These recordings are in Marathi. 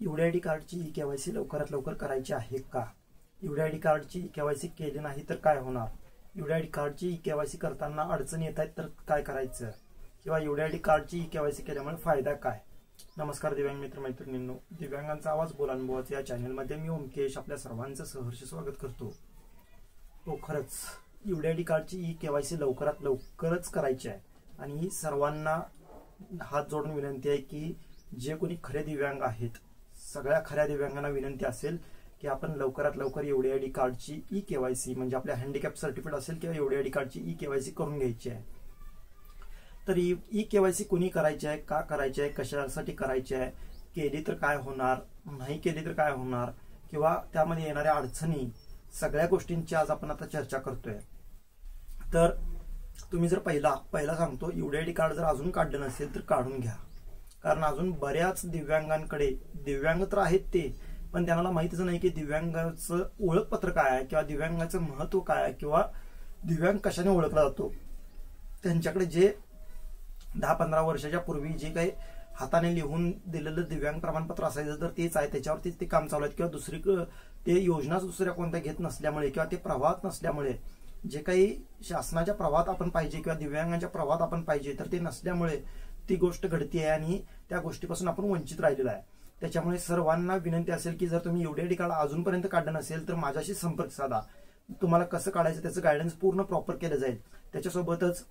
यूडीआयडी कार्डची ई केवायसी लवकरात लवकर करायची आहे का? यूडीआयडी कार्डची ई केवायसी केली नाही तर काय होणार? यूडीआयडी कार्डची ई केवायसी करताना अडचणी येत आहेत तर काय करायचं? किंवा यूडीआयडी कार्डची ई केवायसी केल्यामुळे फायदा काय? नमस्कार दिव्यांग मित्र मैत्रिणींनो, दिव्यांगांचा आवाज बोल अनुभवाचा या चॅनलमध्ये मी ओमकेश आपल्या सर्वांचं सहर्ष स्वागत करतो. हो, खरंच यूडीआयडी कार्डची ई केवायसी लवकरात लवकरच करायची आहे आणि सर्वांना हात जोडून विनंती आहे की जे कोणी खरे दिव्यांग आहेत, सगळ्या खऱ्या दिव्यांगांना विनंती असेल की आपण लवकरात लवकर यूडीआयडी कार्डची ई केवायसी म्हणजे आपल्या हँडिकॅप सर्टिफिकेट असेल किंवा यूडीआयडी कार्डची ई केवायसी करून घ्यायची आहे. तर ई केवायसी कोणी करायची आहे, का करायची आहे, कशासाठी करायची आहे, केली तर काय होणार, नाही केली तर काय होणार, किंवा त्यामध्ये येणाऱ्या अडचणी, सगळ्या गोष्टींची आज आपण आता चर्चा करतोय. तर तुम्ही जर पहिला सांगतो, यूडीआयडी कार्ड जर अजून काढलं नसेल तर काढून घ्या. कारण अजून बऱ्याच दिव्यांगांकडे, दिव्यांग तर आहेत ते, पण त्यांना माहितीच नाही की दिव्यांगाचं ओळखपत्र काय आहे किंवा दिव्यांगाचं महत्व काय आहे किंवा दिव्यांग कशाने ओळखला जातो. त्यांच्याकडे जे 10-15 वर्षाच्या पूर्वी जे काही हाताने लिहून दिलेलं दिव्यांग प्रमाणपत्र असायचं तर तेच आहे, त्याच्यावरतीच ते काम चालू आहे. किंवा दुसरी ते योजना दुसऱ्या कोणत्या घेत नसल्यामुळे किंवा ते प्रवाहात नसल्यामुळे, जे काही शासनाच्या प्रवाहात आपण पाहिजे किंवा दिव्यांगांच्या प्रवाहात आपण पाहिजे तर ते नसल्यामुळे ती गोष्ट घडती आहे आणि त्या गोष्टीपासून आपण वंचित राहिलेलो आहे. त्याच्यामुळे सर्वांना विनंती असेल की जर तुम्ही यूडीआयडी कार्ड अजूनपर्यंत काढलं नसेल तर माझ्याशी संपर्क साधा. तुम्हाला कसं काढायचं त्याचं गायडन्स पूर्ण प्रॉपर केलं जाईल. त्याच्यासोबतच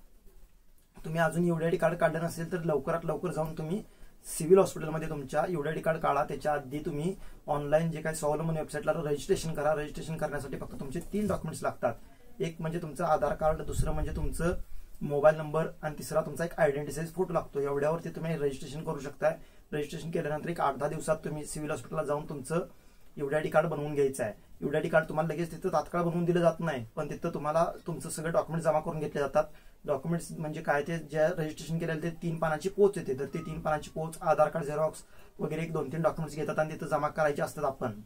तुम्ही अजून यूडीआयडी कार्ड काढलं नसेल तर लवकरात लवकर जाऊन तुम्ही सिव्हिल हॉस्पिटलमध्ये तुमच्या यूडीआयडी कार्ड काढा. त्याच्या आधी तुम्ही ऑनलाईन जे काही स्वावलंबन वेबसाईटला रजिस्ट्रेशन करा. रजिस्ट्रेशन करण्यासाठी फक्त तुमचे 3 डॉक्युमेंट्स लागतात. एक म्हणजे तुमचं आधार कार्ड, दुसरं म्हणजे तुमचं मोबाईल नंबर आणि तिसरा तुमचा एक आयडेंटिटी साईज फोटो लागतो. एवढ्यावरती तुम्ही रजिस्ट्रेशन करू शकताय. रजिस्ट्रेशन केल्यानंतर एक 8-10 दिवसात तुम्ही सिव्हिल हॉस्पिटलला जाऊन तुमचं यूडीआयडी कार्ड बनवून घ्यायचं आहे. यूडीआयडी कार्ड तुम्हाला लगेच तिथं तात्काळ बनवून दिलं जात नाही, पण तिथं तुम्हाला तुमचं सगळे डॉक्युमेंट जमा करून घेतले जातात. डॉक्युमेंट्स म्हणजे काय, ते ज्या रजिस्ट्रेशन केलेलं ते 3 पानाची पोच येते. तर ते 3 पानाची पोच, आधार कार्ड झेरॉक्स वगैरे एक 2-3 डॉक्युमेंट्स घेतात आणि तिथं जमा करायचे असतात. आपण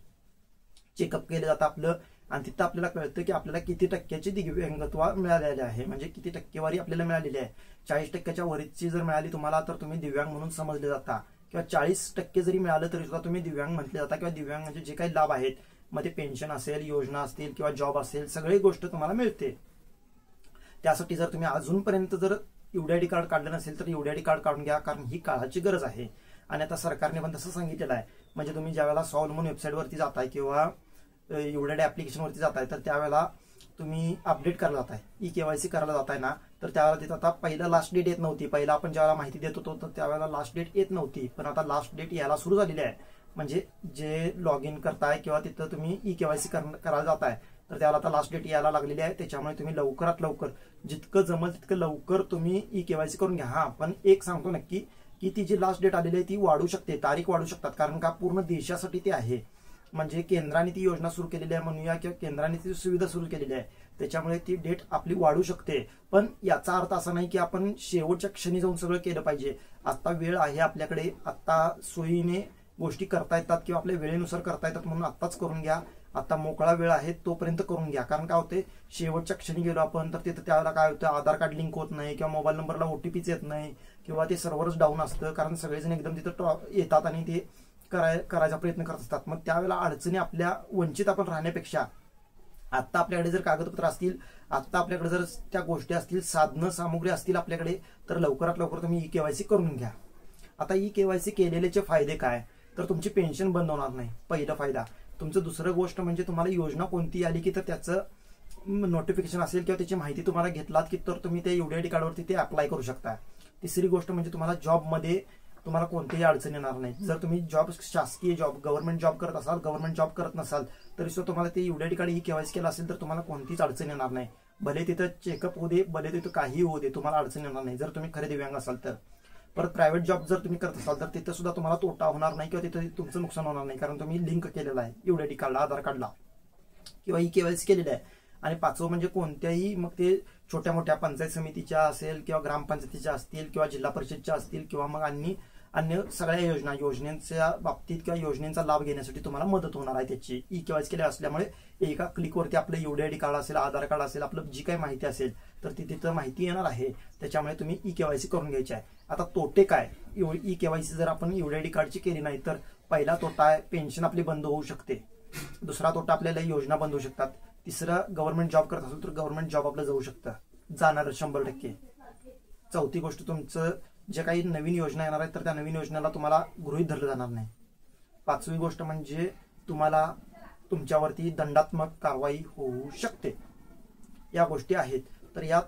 चेकअप केलं जातं आपलं आणि तिथं आपल्याला कळतं की आपल्याला किती टक्क्याची दिव्यांगत्व मिळालेली आहे, म्हणजे किती टक्केवारी आपल्याला मिळालेली आहे. 40% वरची जर मिळाली तुम्हाला तर तुम्ही दिव्यांग म्हणून समजले जाता, किंवा 40% जरी मिळालं तरी सुद्धा तुम्ही दिव्यांग म्हटले जाता. किंवा दिव्यांगांचे जे काही लाभ आहेत, मग ते पेन्शन असेल, योजना असतील किंवा जॉब असेल, सगळी गोष्ट तुम्हाला मिळते. त्यासाठी जर तुम्ही अजूनपर्यंत जर यूडीआयडी कार्ड काढलं नसेल तर यूडीआयडी कार्ड काढून घ्या, कारण ही काळाची गरज आहे. आणि आता सरकारने पण तसं सांगितलेलं आहे. म्हणजे तुम्ही ज्यावेळेला स्वावलंबन वेबसाईटवरती जाताय किंवा यूडीआयडी ऍप्लिकेशनवरती जाताय तर त्यावेळेला तुम्ही अपडेट करायला जाताय, ई केवायसी करायला जाताय ना, तर त्यावेळेला तिथं आता पहिला लास्ट डेट येत नव्हती. पहिला आपण ज्यावेळेला माहिती देत होतो तर त्यावेळेला लास्ट डेट येत नव्हती, पण आता लास्ट डेट यायला सुरू झालेली आहे. म्हणजे जे लॉग इन करताय किंवा तिथं तुम्ही ई केवायसी करायला जाताय तर त्याला आता लास्ट डेट यायला लागलेली आहे. त्याच्यामुळे तुम्ही लवकरात लवकर, जितकं जमल तितकं लवकर तुम्ही ई केवायसी करून घ्या. हा, पण एक सांगतो नक्की की ती जी लास्ट डेट आलेली आहे ती वाढू शकते, तारीख वाढू शकतात. कारण का, पूर्ण देशासाठी ते आहे. म्हणजे केंद्राने ती योजना सुरू केलेली आहे म्हणूया किंवा केंद्राने ती सुविधा सुरू केलेली आहे, त्याच्यामुळे ती डेट आपली वाढू शकते. पण याचा अर्थ असा नाही की आपण शेवटच्या क्षणी जाऊन सगळं केलं पाहिजे. आता वेळ आहे आपल्याकडे, आता सोयीने गोष्टी करता येतात किंवा आपल्या वेळेनुसार करता येतात, म्हणून आत्ताच करून घ्या. आता मोकळा वेळ आहे तोपर्यंत करून घ्या. कारण काय होते, शेवटच्या क्षणी गेलो आपण तर तिथं त्यावेळेला काय होतं, आधार कार्ड लिंक होत नाही किंवा मोबाईल नंबरला ओटीपीच येत नाही किंवा ते सर्व्हरच डाऊन असतं. कारण सगळेजण एकदम तिथं येतात आणि ते करायचा प्रयत्न करत असतात. मग त्यावेळेला अडचणी आपल्या वंचित आपण राहण्यापेक्षा आता आपल्याकडे जर कागदपत्र असतील, आता आपल्याकडे जर त्या गोष्टी असतील, साधनं सामुग्री असतील आपल्याकडे, तर लवकरात लवकर तुम्ही ई केवायसी करून घ्या. आता ई केवायसी केलेल्याचे फायदे काय, तर तुमची पेन्शन बंद होणार नाही, पहिला फायदा. तुमचं दुसरं गोष्ट म्हणजे तुम्हाला योजना कोणती आली की तर त्याचं नोटिफिकेशन असेल किंवा त्याची माहिती तुम्हाला घेतलात की तर तुम्ही ते यूडीआयडी कार्डवरती ते अप्लाय करू शकता. तिसरी गोष्ट म्हणजे तुम्हाला जॉबमध्ये तुम्हाला कोणतीही अडचण येणार नाही. जर तुम्ही जॉब, शासकीय जॉब, गव्हर्नमेंट जॉब करत असाल, गव्हर्नमेंट जॉब करत नसाल तरी सुद्धा तुम्हाला ते यूडीआयडी कार्ड ई केवायसी केलं असेल तर तुम्हाला कोणतीच अडचण येणार नाही. भले तिथं चेकअप होऊ दे, भले तिथं काही होऊ दे, तुम्हाला अडचण येणार नाही जर तुम्ही खरे दिव्यांग असाल तर. परत प्रायव्हेट जॉब जर तुम्ही करत असाल तर तिथं सुद्धा तुम्हाला तोटा होणार नाही किंवा तिथं तुमचं नुकसान होणार नाही, कारण तुम्ही लिंक केलेला आहे यूडीआयडी कार्डला, आधार कार्डला किंवा ई केवायसी केलेलं आहे. आणि 5वं म्हणजे कोणत्याही, मग ते छोट्या मोठ्या पंचायत समितीच्या असेल किंवा ग्रामपंचायतीच्या असतील किंवा जिल्हा परिषदच्या असतील किंवा मग अन्य सगळ्या योजनेच्या बाबतीत किंवा योजनेचा लाभ घेण्यासाठी तुम्हाला मदत होणार आहे त्याची. ई केवायसी केल्या असल्यामुळे एका क्लिकवरती आपलं यूडीआयडी कार्ड असेल, आधार कार्ड असेल, आपलं जी काही माहिती असेल तर ती तिथं माहिती येणार आहे. त्याच्यामुळे तुम्ही ई केवायसी करून घ्यायची आहे. आता तोटे काय, ई केवायसी जर आपण यूडीआयडी कार्डची केली नाही तर पहिला तोटा आहे पेन्शन आपली बंद होऊ शकते, दुसरा तोटा आपल्याला योजना बंद होऊ शकतात, तिसरं गव्हर्नमेंट जॉब करत असेल तर गव्हर्नमेंट जॉब आपलं जाऊ शकतं, जाणार 100%. चौथी गोष्ट तुमचं जे काही नवीन योजना येणार आहे तर त्या नवीन योजनेला तुम्हाला गृहीत धरलं जाणार नाही. पाचवी गोष्ट म्हणजे तुम्हाला तुमच्यावरती दंडात्मक कारवाई होऊ शकते. या गोष्टी आहेत. तर या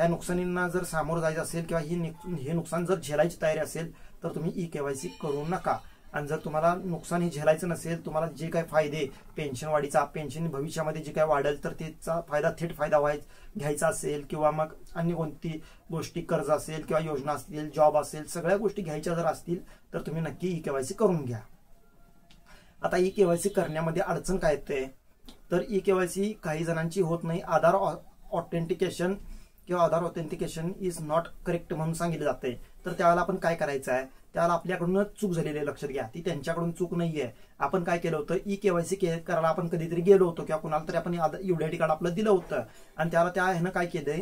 नुकसानींना जर सामोरं जायचं असेल किंवा हे नुकसान जर झेलायची तयारी असेल तर तुम्ही ई-केवायसी करू नका. आणि जर तुम्हाला नुकसान हे झेलायचं नसेल, तुम्हाला जे काही फायदे पेन्शन वाढीचा, पेन्शन भविष्यामध्ये जे काही वाढेल तर त्याचा फायदा थेट फायदा घ्यायचा असेल किंवा मग अन्य कोणती गोष्टी कर्ज असेल किंवा योजना असतील, जॉब असेल, सगळ्या गोष्टी घ्यायच्या जर असतील तर तुम्ही नक्की ई-केवायसी करून घ्या. आता ई-केवायसी करण्यामध्ये अडचण काय येते तर ई-केवायसी काही जणांची होत नाही. आधार ऑथेंटिकेशन किंवा आधार ऑथेंटिकेशन इज नॉट करेक्ट म्हणून सांगितलं जाते. तर त्यावेळेला आपण काय करायचं आहे, त्याला आपल्याकडून चूक झालेली आहे, लक्षात घ्या. ती त्यांच्याकडून चूक नाहीये. आपण काय केलं होतं, ई-केवायसी करायला आपण कधीतरी गेलो होतो किंवा कुणाला तरी आपण UID कार्ड आपलं दिलं होतं आणि त्याला त्या ह्यानं काय केलंय,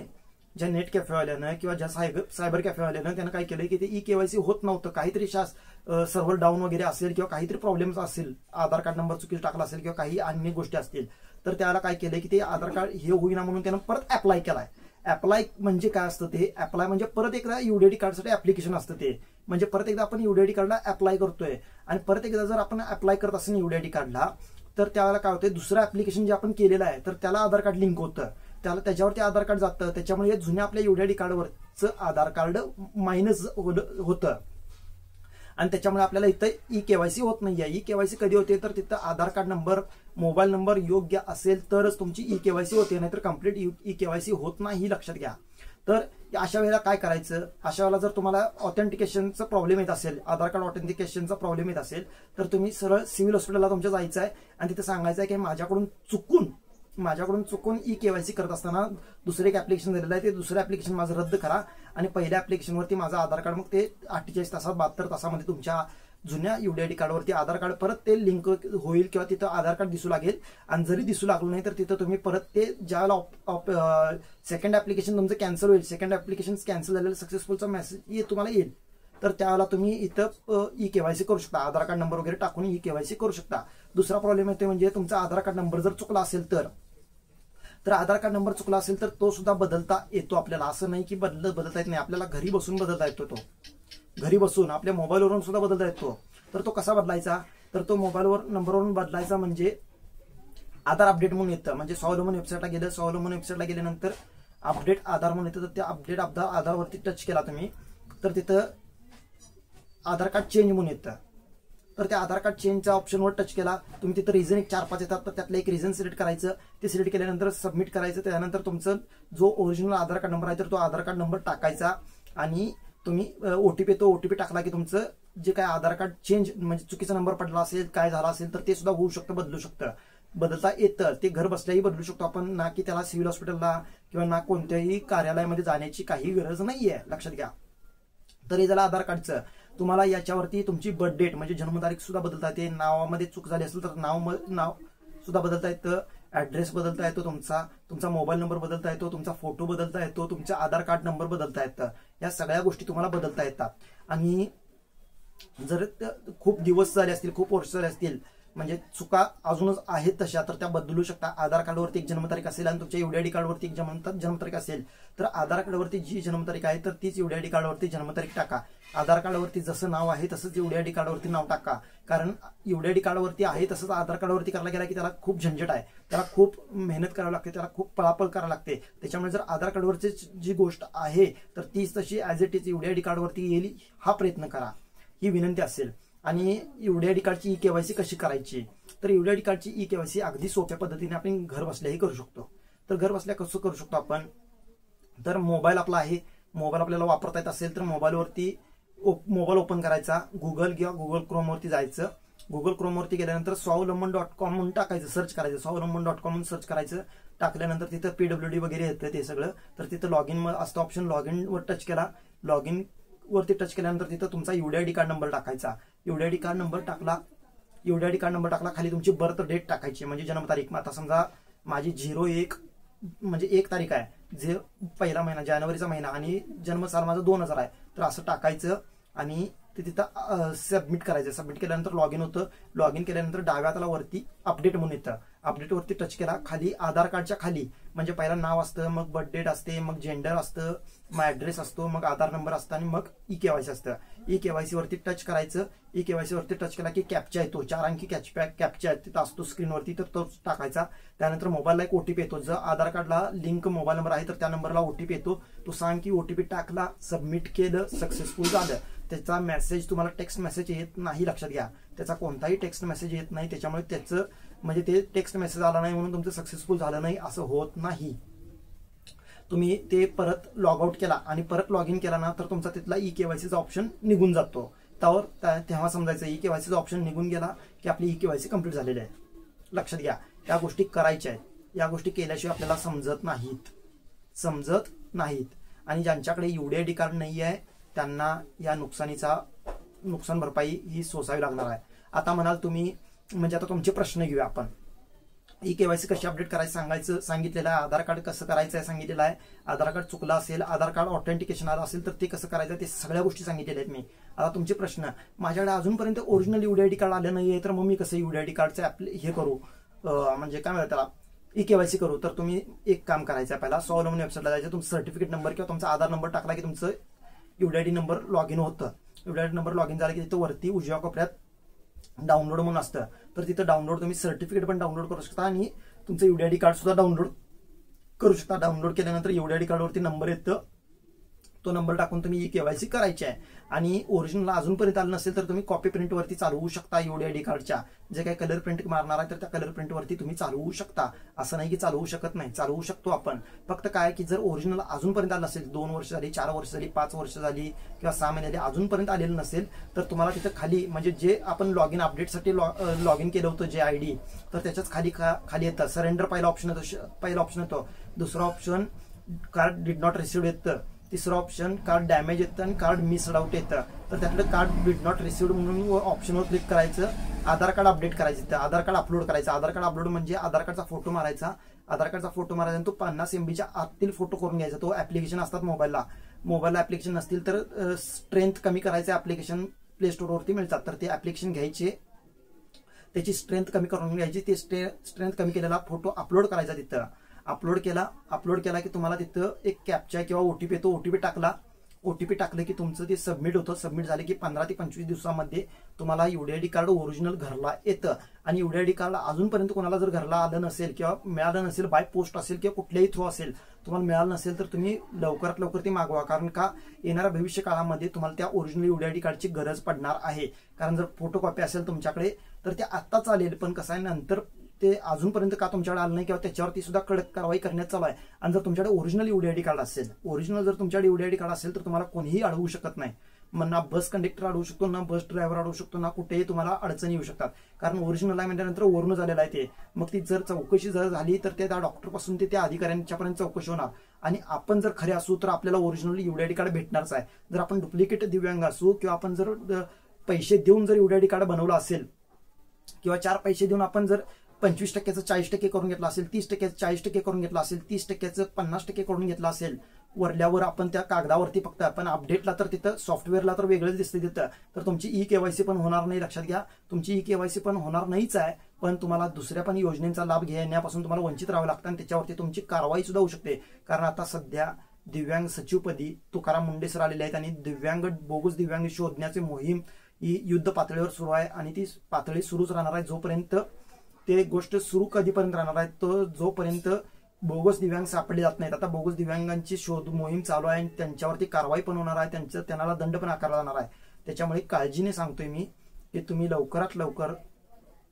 ज्या नेट कॅफेवाल्यानं किंवा ज्या सायबर कॅफेवाल्यानं त्यानं काय केलंय की ते ई-केवायसी होत नव्हतं. काहीतरी सर्व्हर डाऊन वगैरे असेल किंवा काहीतरी प्रॉब्लेम्स असेल, आधार कार्ड नंबर चुकीचा टाकला असेल किंवा काही अन्य गोष्टी असतील तर त्याला काय केलंय की ते आधार कार्ड हे होईना म्हणून त्यानं परत अप्लाय केलाय. अप्लाय म्हणजे काय असतं ते, अप्लाय म्हणजे परत एकदा UID कार्डसाठी ऍप्लिकेशन असतं ते, म्हणजे परत एकदा आपण UID कार्डला अप्लाय करतोय आणि परत एकदा जर आपण अप्लाय करत असेल UID कार्डला तर त्यावेळेला काय होतं, दुसरं ऍप्लिकेशन जे आपण केलेलं आहे तर त्याला आधार कार्ड लिंक होतं, त्याच्यावरती आधार कार्ड जातं, त्याच्यामुळे जुन्या आपल्या UID कार्डवरचं आधार कार्ड मायनस होतं आणि त्याच्यामुळे आपल्याला इथं ई-केवायसी होत नाहीये. ई-केवायसी कधी होते तर तिथं आधार कार्ड नंबर, मोबाईल नंबर योग्य असेल तरच तुमची ई-केवायसी होते, नाहीतर कम्प्लीट ई-केवायसी होत नाही, लक्षात घ्या. तर अशा वेळेला काय करायचं, अशा वेळेला जर तुम्हाला ऑथेंटिकेशनचा प्रॉब्लेम येत असेल, आधार कार्ड ऑथेंटिकेशनचा प्रॉब्लेम येत असेल तर तुम्ही सरळ सिव्हिल हॉस्पिटलला तुमच्या जायचं आहे आणि तिथे सांगायचं आहे की माझ्याकडून चुकून ई-केवायसी करत असताना दुसरं एक ऍप्लिकेशन दिलेलं आहे, ते दुसरं ऍप्लिकेशन माझं रद्द करा आणि पहिल्या ऍप्लिकेशनवरती माझं आधार कार्ड, मग ते 48 तासात 72 तासामध्ये तुमच्या जुन्या UID कार्डवरती आधार कार्ड परत ते लिंक होईल किंवा तिथं आधार कार्ड दिसू लागेल. आणि जरी दिसू लागलं नाही तर तिथं तुम्ही परत ते ज्यावेळेला सेकंड ऍप्लिकेशन तुमचं कॅन्सल होईल, सेकंड ऍप्लिकेशन कॅन्सल झालेलं सक्सेसफुलचा मेसेज तुम्हाला येईल, तर त्यावेळेला तुम्ही इथं ई-केवायसी करू शकता, आधार कार्ड नंबर वगैरे टाकून ई-केवायसी करू शकता. दुसरा प्रॉब्लेम येतो म्हणजे तुमचा आधार कार्ड नंबर जर चुकला असेल तर आधार कार्ड नंबर चुकला असेल तर तो सुद्धा बदलता येतो आपल्याला. असं नाही की बदलता येत नाही, आपल्याला घरी बसून बदलता येतो. तो घरी बसून आपल्या मोबाईलवरून सुद्धा बदलता येतो. तर तो कसा बदलायचा, तर तो मोबाईलवर नंबरवरून बदलायचा म्हणजे आधार अपडेट म्हणून येतं, म्हणजे स्वावलंबन वेबसाईटला गेलं, स्वावलंबन वेबसाईटला गेल्यानंतर अपडेट आधार म्हणून येतं, तर त्या अपडेट आधारवरती टच केला तुम्ही तर तिथं आधार कार्ड चेंज म्हणून येतं. तर त्या आधार कार्ड चेंजच्या ऑप्शनवर टच केला तुम्ही, तिथं रिझन 4-5 येतात, तर त्यातलं एक रिझन सिलेक्ट करायचं, ते सिलेक्ट केल्यानंतर सबमिट करायचं. त्यानंतर तुमचं जो ओरिजिनल आधार कार्ड नंबर आहे तर तो आधार कार्ड नंबर टाकायचा आणि तुम्ही OTP येतो, OTP टाकला की तुमचं जे काय आधार कार्ड चेंज म्हणजे चुकीचा नंबर पडला असेल, काय झाला असेल तर ते सुद्धा होऊ शकतं, बदलता येतं. ते घर बसल्याही बदलू शकतो आपण, ना की त्याला सिव्हिल हॉस्पिटलला किंवा ना कोणत्याही कार्यालयामध्ये जाण्याची काही गरज नाहीये, लक्षात घ्या. तर हे झालं आधार कार्डचं. तुम्हाला याच्यावरती तुमची बर्थ डेट म्हणजे जन्मतारीख सुद्धा बदलता येते, नावामध्ये चूक झाली असेल तर नाव सुद्धा बदलता येतं, ऍड्रेस बदलता येतो, तुमचा मोबाईल नंबर बदलता येतो, तुमचा फोटो बदलता येतो, तुमचा आधार कार्ड नंबर बदलता येतं. या सगळ्या गोष्टी तुम्हाला बदलता येतात. आणि जर खूप दिवस झाले असतील, खूप वर्ष झाले असतील, म्हणजे चुका अजूनच आहेत तशा, तर त्या बदलू शकता. आधार कार्डवरती एक जन्मतारीख असेल आणि तुमच्या UID कार्डवरती एक जन्मतारीख असेल तर आधार कार्डवरती जी जन्मतारीख आहे तर तीच UID कार्डवरती जन्मतारीख टाका. आधार कार्डवरती जसं नाव आहे तसंच UID कार्डवरती नाव टाका, कारण UID कार्डवरती आहे तसंच आधार कार्डवरती करायला गेला की त्याला खूप झंझट आहे, त्याला खूप मेहनत करावी लागते, त्याला खूप पळापळ करावी लागते. त्याच्यामुळे जर आधार कार्डवरची जी गोष्ट आहे तर तीच तशी ऍज इट इज UID कार्डवरती येईल हा प्रयत्न करा, ही विनंती असेल. आणि UID कार्डची ई-केवायसी कशी करायची, तर UID कार्डची ई-केवायसी अगदी सोप्या पद्धतीने आपण घर बसल्याही करू शकतो. तर घर बसल्या कसं करू शकतो आपण, तर मोबाईल आपला आहे, मोबाईल आपल्याला वापरता येत असेल तर मोबाईल ओपन करायचा, गुगल किंवा गुगल क्रोमवरती जायचं. गुगल क्रोमवरती गेल्यानंतर स्वावलंबन.com म्हणून टाकायचं, सर्च करायचं, स्वावलंबन.com म्हणून सर्च करायचं. टाकल्यानंतर तिथं PWD वगैरे येतं ते सगळं, तर तिथं लॉग इन असतं ऑप्शन, लॉग इन वर टच केला, लॉग इन वरती टच केल्यानंतर तिथं तुमचा UID कार्ड नंबर टाकायचा. UID कार्ड नंबर टाकला, खाली तुमची बर्थ डेट टाकायची म्हणजे जन्मतारीख. आता समजा माझी 01 म्हणजे 1 तारीख आहे, जे पहिला महिना जानेवारीचा महिना आणि जन्मसाल माझा 2000 आहे, तर असं टाकायचं आणि ते तिथं सबमिट करायचं. सबमिट केल्यानंतर लॉग इन होतं. लॉग इन केल्यानंतर डाव्या हाताला वरती अपडेट म्हणून येतं. अपडेटवरती टच केला, खाली आधार कार्डच्या खाली म्हणजे पहिला नाव असतं, मग बर्थ डेट असते, मग जेंडर असतं, मग ऍड्रेस असतो, मग आधार नंबर असतं आणि मग ई केवायसी असतं. ई केवायसी वरती टच करायचं. ई केवायसी वरती टच केला की कॅप्चा येतो, 4 अंकी कॅप्चा तिथं असतो स्क्रीनवरती, तर तो टाकायचा. त्यानंतर मोबाईलला एक ओटीपी येतो. जर आधार कार्डला लिंक मोबाईल नंबर आहे तर त्या नंबरला ओटीपी येतो. तो सांग की ओटीपी टाकला, सबमिट केलं, सक्सेसफुल झालं. त्याचा मेसेज तुम्हाला टेक्स्ट मेसेज येत नाही, लक्षात घ्या. त्याचा कोणताही टेक्स्ट मेसेज येत नाही. त्याच्यामुळे त्याचं म्हणजे ते टेक्स्ट मेसेज आला नाही म्हणून तुमचं सक्सेसफुल झालं नाही असं होत नाही. तुम्ही ते परत लॉग आउट केला आणि परत लॉग इन केला ना तर तुमचा तिथला ई केवायसीचा ऑप्शन निघून जातो. तेव्हा समजायचं ई केवायसीचा ऑप्शन निघून गेला की आपली ई केवायसी कंप्लीट झालेली आहे. लक्षात घ्या, या गोष्टी करायच्या आहेत. या गोष्टी केल्याशिवाय आपल्याला समजत नाहीत. आणि ज्यांच्याकडे UDID कार्ड नाही आहे त्यांना या नुकसान भरपाई ही सोसावी लागणार आहे. आता म्हणाल तुम्ही, म्हणजे आता तुमचे प्रश्न घेऊया आपण. ई केवायसी कशी अपडेट करायचं सांगितलेलं आहे. आधार कार्ड कसं करायचं आहे सांगितलेलं आहे. आधार कार्ड चुकलं असेल, आधार कार्ड ऑथेंटिकेशन आलं असेल तर ते कसं करायचं, ते सगळ्या गोष्टी सांगितलेल्या आहेत मी. आता तुमचे प्रश्न, माझ्याकडे अजूनपर्यंत ओरिजिनल UDID कार्ड आलं नाहीये तर मग मी कसं UDID कार्डचं हे करू, म्हणजे काय म्हणतात त्याला, ई केवायसी करू. तर तुम्ही एक काम करायचं, पहिला स्वावलंबन वेबसाईटला जायचं, तुमचं सर्टिफिकेट नंबर किंवा तुमचा आधार नंबर टाकला की तुमचं UDID नंबर लॉग इन होतं. UDID नंबर लॉग इन झाला की तिथं वरती उजव्या कोपऱ्यात डाउनलोड म्हणून असतं. तर तिथं डाउनलोड तुम्ही सर्टिफिकेट पण डाउनलोड करू शकता आणि तुमचं UDID कार्ड सुद्धा डाउनलोड करू शकता. डाउनलोड केल्यानंतर UDID कार्डवरती नंबर येतं, तो नंबर टाकून तुम्ही ई केवायसी करायची आहे. आणि ओरिजिनल अजूनपर्यंत आलं नसेल तर तुम्ही कॉपी प्रिंटवरती चालवू शकता. UDID कार्डच्या जे काही कलर प्रिंट मारणार आहे तर त्या कलर प्रिंटवरती तुम्ही चालवू शकता. असं नाही की चालवू शकत नाही, चालवू शकतो आपण. फक्त काय की जर ओरिजिनल अजूनपर्यंत आलं नसेल, 2 वर्ष झाली, 4 वर्ष झाली, 5 वर्ष झाली किंवा 6 महिने झाली, अजूनपर्यंत आलेलं नसेल तर तुम्हाला तिथं खाली म्हणजे जे आपण लॉग इन अपडेटसाठी लॉग इन केलं होतं जे ID, तर त्याच्याच खाली येतं सरेंडर पहिला ऑप्शन येतो. दुसरा option card did not receive येतं. तिसरं ऑप्शन कार्ड डॅमेज येतं आणि कार्ड मिस्ड आउट येतं. तर त्यातलं कार्ड डिड नॉट रिसिव्ड म्हणून ऑप्शनवर क्लिक करायचं. आधार कार्ड अपडेट करायचं, आधार कार्ड अपलोड करायचं. आधार कार्ड अपलोड म्हणजे आधार कार्डचा फोटो मारायचा. आधार कार्डचा फोटो मारायचा आणि तो 50 MBच्या आतील फोटो करून घ्यायचा. तो ऍप्लिकेशन असतात मोबाईलला ऍप्लिकेशन नसतील तर स्ट्रेंथ कमी करायचे ऍप्लिकेशन प्ले स्टोअरवरती मिळतात. तर ते ऍप्लिकेशन घ्यायचे, त्याची स्ट्रेंथ कमी करून घ्यायची. ते स्ट्रेंथ कमी केलेला फोटो अपलोड करायचा. तिथं अपलोड केला की तुम्हाला तिथं एक कॅप्चा किंवा ओटीपी येतो. ओटीपी टाकलं की तुमचं ते सबमिट होतं. सबमिट झालं की 15 ते 25 दिवसामध्ये तुम्हाला UDID कार्ड ओरिजिनल घरला येतं. आणि UDID कार्ड अजूनपर्यंत कोणाला जर घरला आलं नसेल किंवा मिळालं नसेल, बाय पोस्ट असेल किंवा कुठल्याही थ्रू असेल, तुम्हाला मिळालं नसेल तर तुम्ही लवकरात लवकर ते मागवा. कारण का येणाऱ्या भविष्य काळामध्ये तुम्हाला त्या ओरिजिनल UDID कार्डची गरज पडणार आहे. कारण जर फोटोकॉपी असेल तुमच्याकडे तर ते आत्ता चालेल, पण कसं आहे नंतर ते अजूनपर्यंत का तुमच्याकडे आलं नाही किंवा त्याच्यावरती सुद्धा कडक कारवाई करण्यात चालू आहे. आणि जर तुमच्याकडे ओरिजिनल UDID कार्ड असेल, जर तुमच्याकडे UDID कार्ड असेल तर तुम्हाला कोणीही अडवू शकत नाही. मग ना बस कंडक्टर अडवू शकतो, ना बस ड्रायव्हर अडवू शकतो, ना कुठेही तुम्हाला अडचणी येऊ शकतात. कारण ओरिजिनल आहे म्हटल्यानंतर वरून झालेलं आहे ते. मग ती जर चौकशी झाली तर त्या डॉक्टरपासून ते त्या अधिकाऱ्यांच्यापर्यंत चौकशी होणार. आणि आपण जर खरे असू तर आपल्याला ओरिजिनल UDID कार्ड भेटणारच आहे. जर आपण डुप्लिकेट दिव्यांग असू किंवा आपण जर पैसे देऊन जर UDID कार्ड बनवलं असेल किंवा 4 पैसे देऊन आपण जर 25% 40% करून घेतला असेल, 30% 40% करून घेतला असेल, 30% 50% करून घेतला असेल, वरल्यावर आपण त्या कागदावरती फक्त आपण अपडेटला तर तिथं सॉफ्टवेअरला तर वेगळंच दिसते तिथं. तर तुमची ई केवायसी पण होणार नाही. लक्षात घ्या, तुमची ई केवायसी पण होणार नाहीच आहे. पण तुम्हाला दुसऱ्या पण योजनेचा लाभ घेण्यापासून तुम्हाला वंचित राहावं लागतं आणि त्याच्यावरती तुमची कारवाई सुद्धा होऊ शकते. कारण आता सध्या दिव्यांग सचिवपदी तुकाराम मुंडे सर आलेले आहेत आणि बोगस दिव्यांग शोधण्याची मोहीम ही युद्ध पातळीवर सुरू आहे आणि ती पातळी सुरूच राहणार आहे. जोपर्यंत ते गोष्ट सुरू कधीपर्यंत राहणार आहे, तर जोपर्यंत बोगस दिव्यांग सापडले जात नाहीत. आता बोगस दिव्यांगांची शोध मोहीम चालू आहे आणि त्यांच्यावरती कारवाई पण होणार आहे, त्यांना दंड पण आकारला जाणार आहे. त्याच्यामुळे काळजीने सांगतोय मी की तुम्ही लवकरात लवकर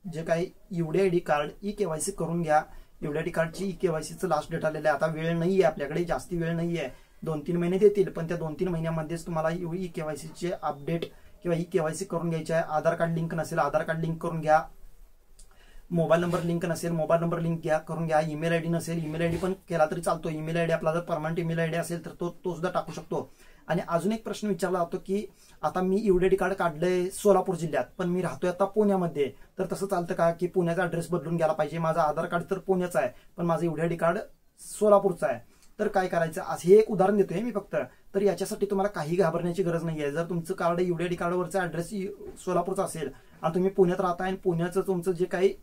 जे काही UDID कार्ड ई केवायसी करून घ्या. UDID कार्डची ई केवायसीचं लास्ट डेट आलेलं आहे. आता वेळ नाही आहे आपल्याकडे, जास्ती वेळ नाही आहे. 2-3 महिने देतील, पण त्या 2-3 महिन्यामध्येच तुम्हाला ई केवायसीचे अपडेट किंवा ई केवायसी करून घ्यायची आहे. आधार कार्ड लिंक नसेल आधार कार्ड लिंक करून घ्या. मोबाईल नंबर लिंक नसेल मोबाईल नंबर लिंक करून घ्या. ईमेल ID नसेल ईमेल ID पण केला तरी चालतो. ईमेल ID आपला जर परमनंट ईमेल ID असेल तर तो सुद्धा टाकू शकतो. आणि अजून एक प्रश्न विचारला जातो की आता मी UDID कार्ड काढलंय सोलापूर जिल्ह्यात, पण मी राहतोय आता पुण्यामध्ये, तर तसं चालतं का की पुण्याचा ऍड्रेस बदलून गेला पाहिजे? माझा आधार कार्ड तर पुण्याचा आहे पण माझं UDID कार्ड सोलापूरचं आहे. तर काय करायचं, असं हे एक उदाहरण देतोय मी फक्त. तर याच्यासाठी तुम्हाला काही घाबरण्याची गरज नाहीये. जर तुमचं कार्ड UDID कार्डवरचा ऍड्रेस सोलापूरचा असेल आणि तुम्ही पुण्यात राहताय आणि पुण्याचं तुमचं जे काही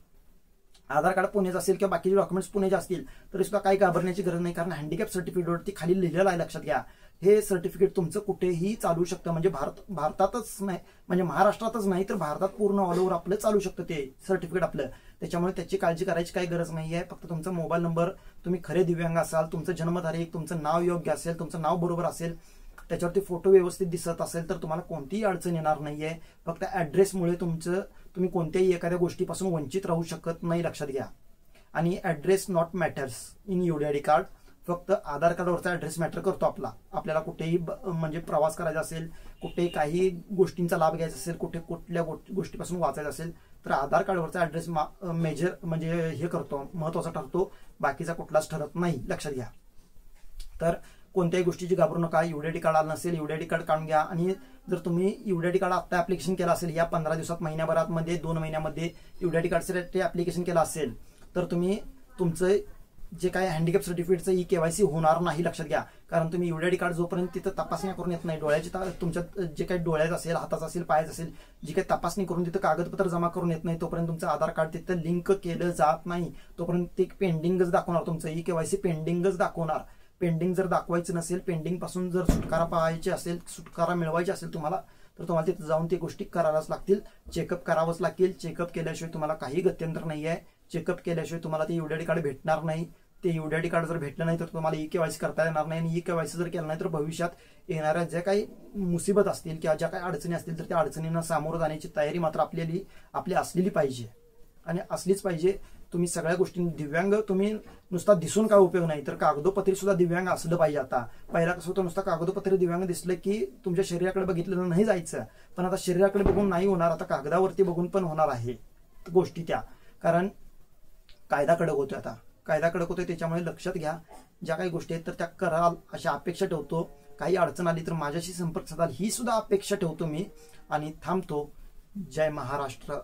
आधार कार्ड पुण्याचं असेल किंवा बाकीचे डॉक्युमेंट्स पुण्याचे असतील तरी सुद्धा काही घाबरण्याची गरज नाही. कारण हँडिकॅप सर्टिफिकेटवरती खाली लिहिलेलं आहे, लक्षात घ्या. हे सर्टिफिकेट तुमचं कुठेही चालू शकतं. म्हणजे भारतातच नाही, म्हणजे महाराष्ट्रातच नाही तर भारतात पूर्ण ऑल ओव्हर आपलं चालू शकतं ते सर्टिफिकेट आपलं. त्याच्यामुळे त्याची काळजी करायची काही गरज नाहीये. फक्त तुमचा मोबाईल नंबर, तुम्ही खरे दिव्यांग असाल, तुमचं जन्मतारीख, तुमचं नाव योग्य असेल, तुमचं नाव बरोबर असेल, त्याच्यावरती फोटो व्यवस्थित दिसत असेल तर तुम्हाला कोणतीही अडचण येणार नाहीये. फक्त ऍड्रेसमुळे तुम्ही कोणत्याही एखाद्या गोष्टीपासून वंचित राहू शकत नाही, लक्षात घ्या. आणि address not matters in UDID card. फक्त आधार कार्डवरचा ऍड्रेस मॅटर करतो आपल्याला कुठेही म्हणजे प्रवास करायचा असेल, कुठेही काही गोष्टींचा लाभ घ्यायचा असेल, कुठल्या गोष्टीपासून वाचायचं असेल तर आधार कार्डवरचा ऍड्रेस मेजर म्हणजे हे करतो, महत्वाचा ठरतो. बाकीचा कुठलाच ठरत नाही, लक्षात घ्या. तर कोणत्याही गोष्टीची घाबरू नका. UDID कार्ड आलं नसेल UDID कार्ड काढून घ्या. आणि जर तुम्ही UDID कार्ड आता ऍप्लिकेशन केलं असेल, या 15 दिवसात, महिन्याभरात मध्ये 2 महिन्यामध्ये UDID कार्डसाठी ऍप्लिकेशन केलं असेल तर तुम्ही तुमचं जे काही हँडिकॅप सर्टिफिकेटचं KYC होणार नाही, लक्षात घ्या. कारण तुम्ही UDID कार्ड जोपर्यंत तिथं तपासणी करून येत नाही, डोळ्याची तुमच्या जे काही डोळ्याचं असेल, हाताचं असेल, पायाचं असेल, जी काही तपासणी करून तिथं कागदपत्र जमा करून येत नाही तोपर्यंत तुमचं आधार कार्ड तिथं लिंक केलं जात नाही. तोपर्यंत ते पेंडिंगच दाखवणार, तुमचं KYC पेंडिंगच दाखवणार. पेंडिंग जर दाखवायचं नसेल, पेंडिंग पासून जर सुटकारा पाहायची असेल, सुटकारा मिळवायची असेल तुम्हाला, तर तुम्हाला तिथे जाऊन ते गोष्टी कराव्याच लागतील, चेकअप करावंच लागतील. चेकअप केल्याशिवाय तुम्हाला काही गत्यंतर नाही आहे. चेकअप केल्याशिवाय तुम्हाला ते UDID कार्ड भेटणार नाही. ते UDID कार्ड जर भेटलं नाही तर तुम्हाला KYC करता येणार नाही. आणि KYC जर केलं नाही तर भविष्यात येणाऱ्या ज्या काही मुसीबत असतील किंवा ज्या काही अडचणी असतील तर त्या अडचणींना सामोरं जाण्याची तयारी मात्र आपली असलेली पाहिजे आणि असलीच पाहिजे. तुम्ही सगळ्या गोष्टी दिव्यांग, तुम्ही नुसता दिसून काय उपयोग नाही तर कागदोपत्री सुद्धा दिव्यांग असलं पाहिजे. आता पहिला कसं होतं, नुसता कागदोपत्री दिव्यांग दिसलं की तुमच्या शरीराकडे बघितलं नाही जायचं, पण आता शरीराकडे बघून नाही होणार, आता कागदावरती बघून पण होणार आहे गोष्टी त्या. कारण कायदा कडक होतोय, आता कायदा कडक होतोय. त्याच्यामुळे लक्षात घ्या, ज्या काही गोष्टी आहेत तर त्या कराल अशी अपेक्षा ठेवतो. काही अडचण आली तर माझ्याशी संपर्क साधाल ही सुद्धा अपेक्षा ठेवतो मी आणि थांबतो. जय महाराष्ट्र.